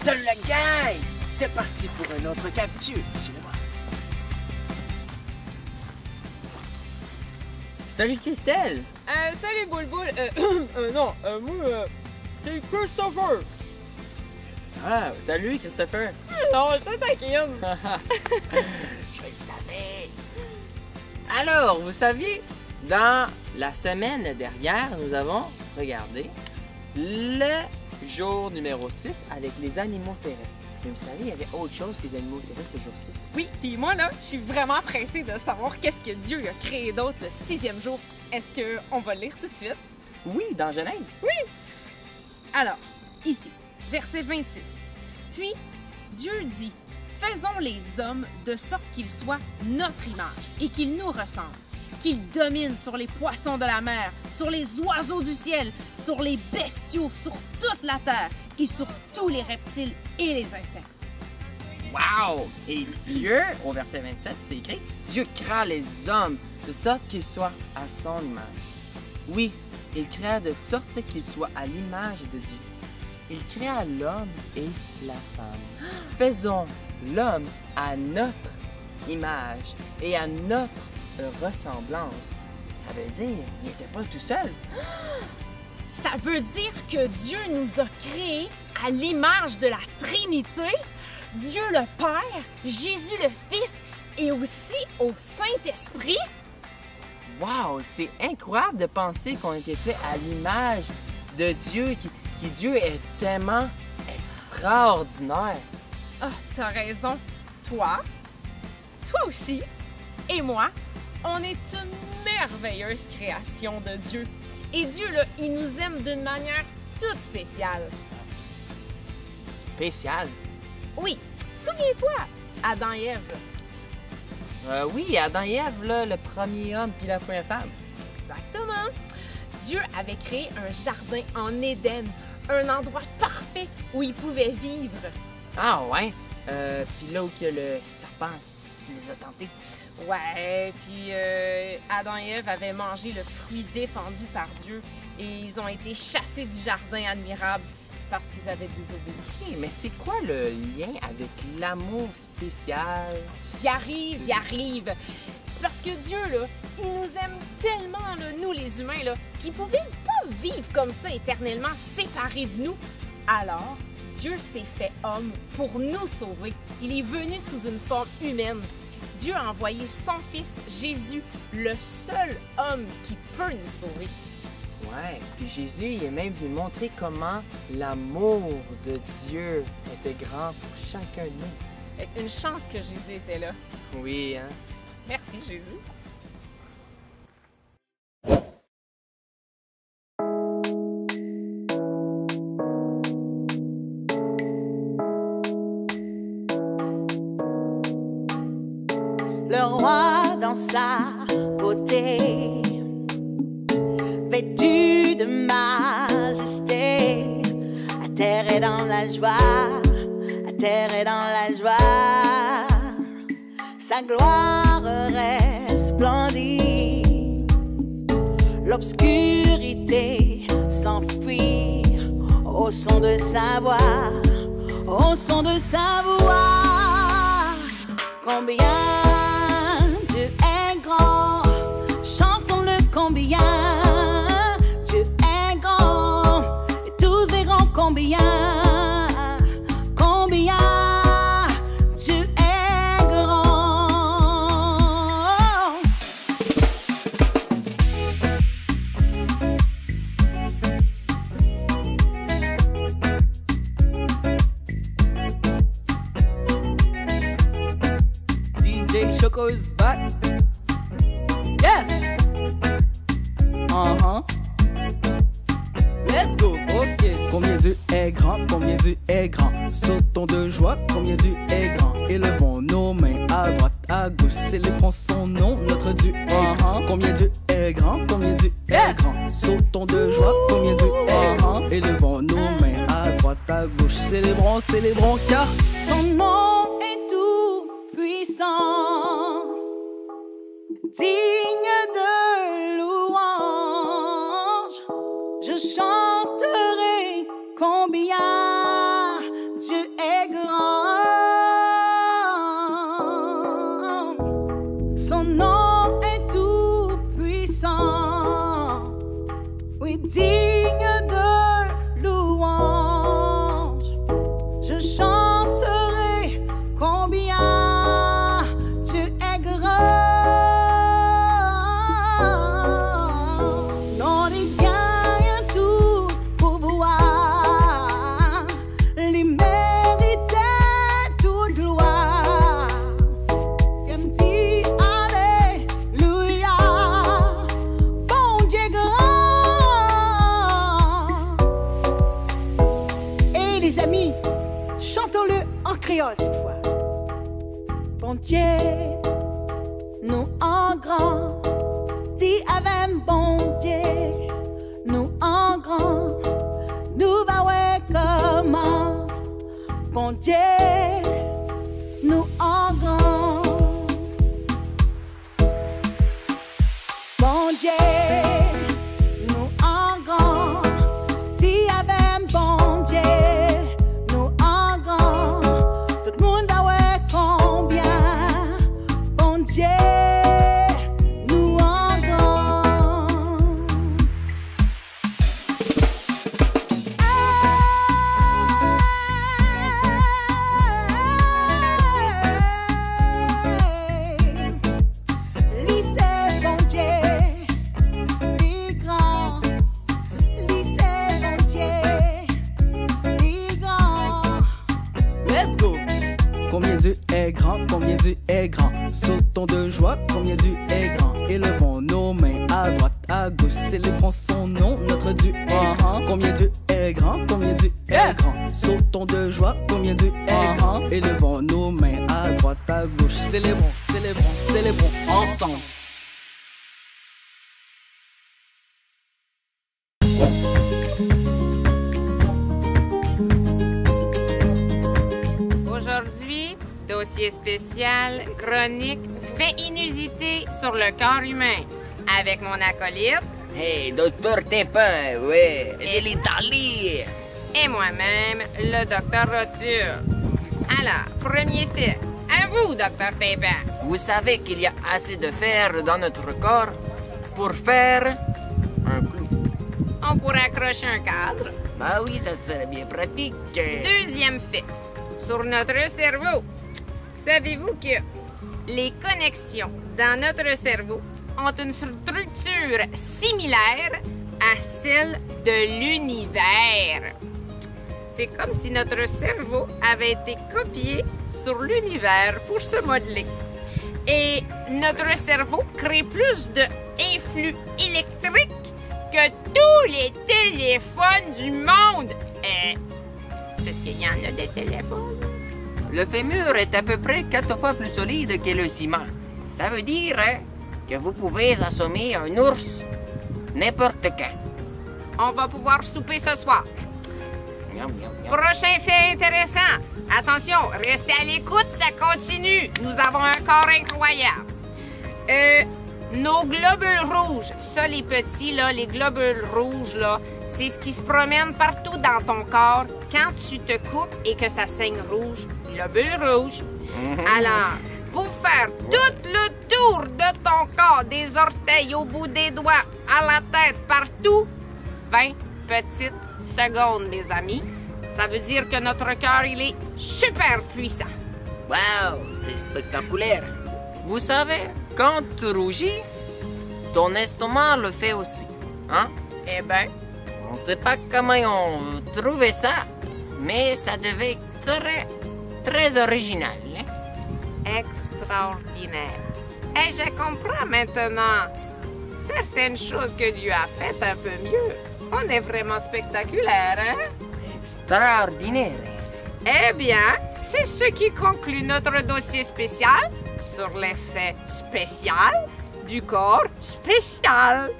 Salut la gang! C'est parti pour un autre capture. Suivez-moi. Salut Christelle! Salut Boulboul. Non, moi, c'est Christopher. Ah, salut Christopher! Non, je t'inquiète. Je le savais. Alors, vous saviez, dans la semaine dernière, nous avons regardé le jour numéro 6 avec les animaux terrestres. Mais vous savez, il y avait autre chose que les animaux terrestres le jour 6. Oui, puis moi, là, je suis vraiment pressée de savoir qu'est-ce que Dieu a créé d'autre le 6e jour. Est-ce qu'on va le lire tout de suite? Oui, dans Genèse. Alors, ici, verset 26. Puis, Dieu dit, faisons les hommes de sorte qu'ils soient notre image et qu'ils nous ressemblent, qu'ils dominent sur les poissons de la mer, sur les oiseaux du ciel, sur les bestiaux, sur toute la terre et sur tous les reptiles et les insectes. Wow! Et Dieu, au verset 27, c'est écrit, Dieu créa les hommes de sorte qu'ils soient à son image. Oui, il créa de sorte qu'ils soient à l'image de Dieu. Il créa l'homme et la femme. Faisons l'homme à notre image et à notre ressemblance. Ça veut dire qu'il n'était pas tout seul. Ça veut dire que Dieu nous a créés à l'image de la Trinité, Dieu le Père, Jésus le Fils et aussi au Saint-Esprit. Wow! C'est incroyable de penser qu'on a été fait à l'image de Dieu, qui Dieu est tellement extraordinaire. Ah, t'as raison. Toi aussi, et moi, on est une merveilleuse création de Dieu. Et Dieu, là, il nous aime d'une manière toute spéciale. Spécial. Oui, souviens-toi, Adam et Ève. Oui, Adam et Ève, là, le premier homme puis la première femme. Exactement. Dieu avait créé un jardin en Éden, un endroit parfait où ils pouvaient vivre. Ah ouais? Puis là où que le serpent les a tentés. Ouais, puis Adam et Ève avaient mangé le fruit défendu par Dieu et ils ont été chassés du jardin admirable parce qu'ils avaient désobéi. Ok, mais c'est quoi le lien avec l'amour spécial? J'y arrive. C'est parce que Dieu, là, il nous aime tellement, là, nous les humains, là, qu'il pouvait pas vivre comme ça éternellement séparés de nous. Alors, Dieu s'est fait homme pour nous sauver. Il est venu sous une forme humaine. Dieu a envoyé son fils, Jésus, le seul homme qui peut nous sauver. Ouais, puis Jésus, il est même venu montrer comment l'amour de Dieu était grand pour chacun de nous. Fait une chance que Jésus était là. Oui, hein? Merci, Jésus. Le roi dans sa beauté, vêtu de majesté, à terre et dans la joie, à terre et dans la joie, sa gloire resplendit, l'obscurité s'enfuit au son de sa voix, au son de sa voix. Combien Dieu est grand, chantons-le combien Dieu est grand, et tous les grands combien Dieu est grand. DJ Choco is back. Yeah. Let's go. Ok. Combien Dieu est grand, combien Dieu est grand. Sautons de joie, combien Dieu est grand. Élevons nos mains à droite, à gauche. Célébrons son nom, notre Dieu est grand. Combien Dieu est grand, combien Dieu est grand. Sautons de joie, combien Dieu est grand. Élevons nos mains à droite, à gauche. Célébrons, célébrons car Son nom est tout puissant, digne de louange. Je chanterai combien Dieu digne de louange. Je chanterai combien tu es grand. Non, il gagne tout pouvoir, il méritait toute gloire. Comme dit Alléluia, bon Dieu grand. Et les amis, chantons-le en créole cette fois. Bon Dieu, nous en grand, dis avec bon Dieu, nous en grand, nous va ouais comment. Bon Dieu, nous en grand. Bon Dieu, nous en grand, dis avec bon Dieu, nous en grand. Tout le monde va ouais combien. Bon Dieu, nous en grand. Lycée bon Dieu, les grands. Lycée bon Dieu, les grands. Let's go! Combien Dieu est grand, combien Dieu est grand. Sautons de joie, combien Dieu est grand. Élevons nos mains à droite, à gauche. Célébrons son nom, notre Dieu est grand. Combien Dieu est grand, combien Dieu est grand. Sautons de joie, combien Dieu est grand. Élevons nos mains à droite, à gauche. Célébrons, célébrons, célébrons ensemble. Aujourd'hui, dossier spécial, chronique, fait inusité sur le corps humain. Avec mon acolyte Hey, docteur Tépin, oui, de l'Italie. et moi-même, le docteur Roture. Alors, premier fait. À vous, docteur Tépin. Vous savez qu'il y a assez de fer dans notre corps pour faire un clou. On pourrait accrocher un cadre. Bah oui, ça serait bien pratique. Deuxième fait. Sur notre cerveau. Savez-vous que les connexions dans notre cerveau ont une structure similaire à celle de l'univers? C'est comme si notre cerveau avait été copié sur l'univers pour se modeler. Et notre cerveau crée plus d'influx électriques que tous les téléphones du monde. C'est parce qu'il y en a des téléphones. Le fémur est à peu près 4 fois plus solide que le ciment. Ça veut dire que vous pouvez assommer un ours n'importe quand. On va pouvoir souper ce soir. Miam, miam, miam. Prochain fait intéressant. Attention, restez à l'écoute, ça continue. Nous avons un corps incroyable. Nos globules rouges, ça les petits, là, les globules rouges, là, c'est ce qui se promène partout dans ton corps quand tu te coupes et que ça saigne rouge. Globules rouges. Alors, pour faire tout le tour de ton corps, des orteils au bout des doigts, à la tête, partout, 20 petites secondes, mes amis. Ça veut dire que notre cœur, il est super puissant. Wow, c'est spectaculaire. Vous savez, quand tu rougis, ton estomac le fait aussi. Hein? Eh ben, On ne sait pas comment on trouvait ça, mais ça devait être très, très original. Hein? extraordinaire. Et je comprends maintenant. Certaines choses que Dieu a faites un peu mieux. On est vraiment spectaculaire, hein? Extraordinaire. Eh bien, c'est ce qui conclut notre dossier spécial sur l'effet spécial du corps spécial.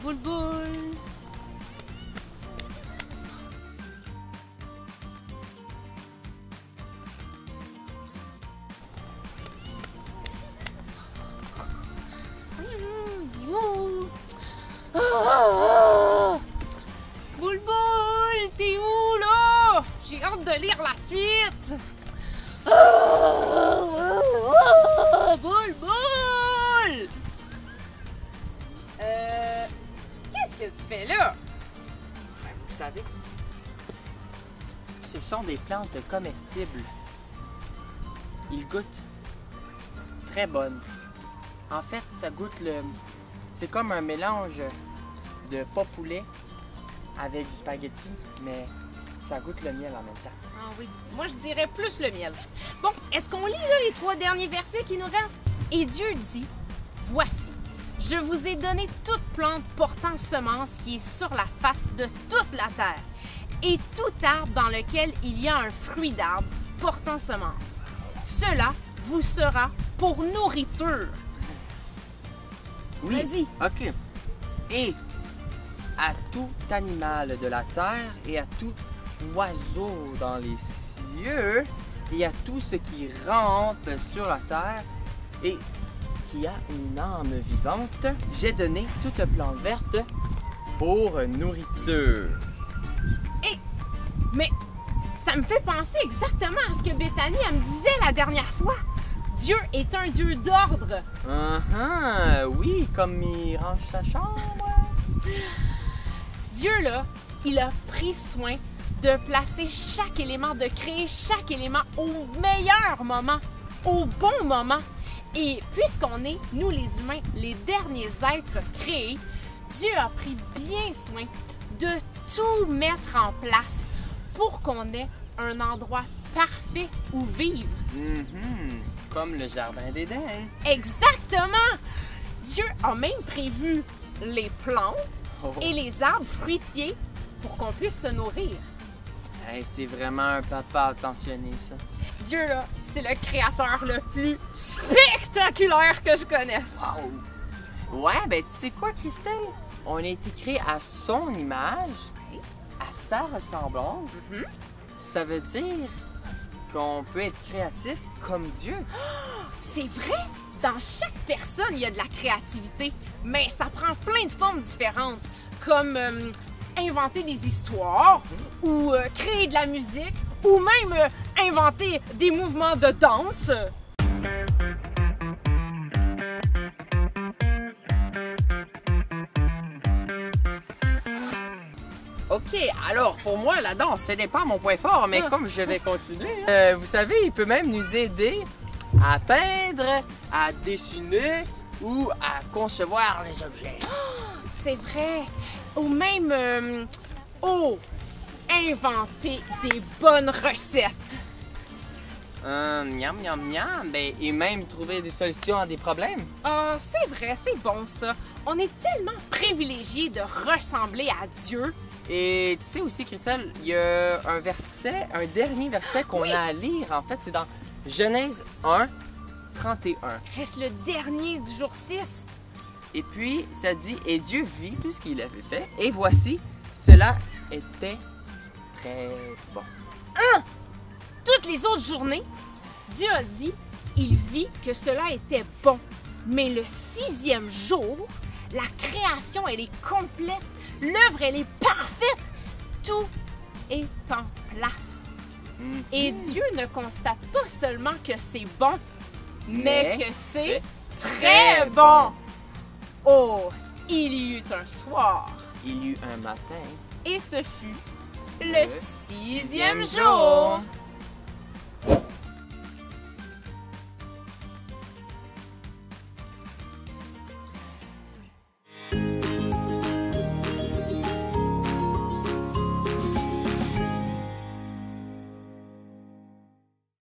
Boule boule. sont des plantes comestibles. Ils goûtent très bonnes. En fait, ça goûte le... C'est comme un mélange de pas poulet avec du spaghetti, mais ça goûte le miel en même temps. Ah oui, moi je dirais plus le miel. Bon, est-ce qu'on lit là les 3 derniers versets qui nous restent? Et Dieu dit, voici, je vous ai donné toute plante portant semence qui est sur la face de toute la terre, et tout arbre dans lequel il y a un fruit d'arbre portant semence. Cela vous sera pour nourriture. Oui. Vas-y. OK. Et à tout animal de la terre et à tout oiseau dans les cieux et à tout ce qui rampe sur la terre et qui a une âme vivante, j'ai donné toute plante verte pour nourriture. Mais ça me fait penser exactement à ce que Bethany elle me disait la dernière fois. Dieu est un Dieu d'ordre. Oui, comme il range sa chambre. Dieu, là, il a pris soin de placer chaque élément, de créer chaque élément au meilleur moment, au bon moment. Et puisqu'on est, nous les humains, les derniers êtres créés, Dieu a pris bien soin de tout mettre en place pour qu'on ait un endroit parfait où vivre. Comme le jardin d'Éden. Exactement! Dieu a même prévu les plantes Oh. et les arbres fruitiers pour qu'on puisse se nourrir. Hey, c'est vraiment un papa attentionné, ça. Dieu, là, c'est le créateur le plus spectaculaire que je connaisse. Wow! Ouais, ben tu sais quoi, Christelle? On a été créé à son image, à sa ressemblance. Ça veut dire qu'on peut être créatif comme Dieu. C'est vrai! Dans chaque personne, il y a de la créativité, mais ça prend plein de formes différentes, comme inventer des histoires, ou créer de la musique, ou même inventer des mouvements de danse. OK, alors pour moi, la danse, ce n'est pas mon point fort, mais comme je vais continuer, vous savez, il peut même nous aider à peindre, à dessiner ou à concevoir les objets. C'est vrai. Ou même, inventer des bonnes recettes. Miam, miam, miam. Ben, et même trouver des solutions à des problèmes. Ah, c'est vrai, c'est bon ça. On est tellement privilégiés de ressembler à Dieu. Et tu sais aussi, Christelle, il y a un verset, un dernier verset qu'on a à lire. En fait, c'est dans Genèse 1, 31. Reste le dernier du jour 6. Et puis, ça dit, et Dieu vit tout ce qu'il avait fait, et voici, cela était très bon. Toutes les autres journées, Dieu a dit, il vit que cela était bon. Mais le 6e jour, la création, elle est complète. L'œuvre, elle est parfaite. Tout est en place. Et Dieu ne constate pas seulement que c'est bon, mais que c'est très bon. Oh, il y eut un soir. Il y eut un matin. Et ce fut le 6e jour.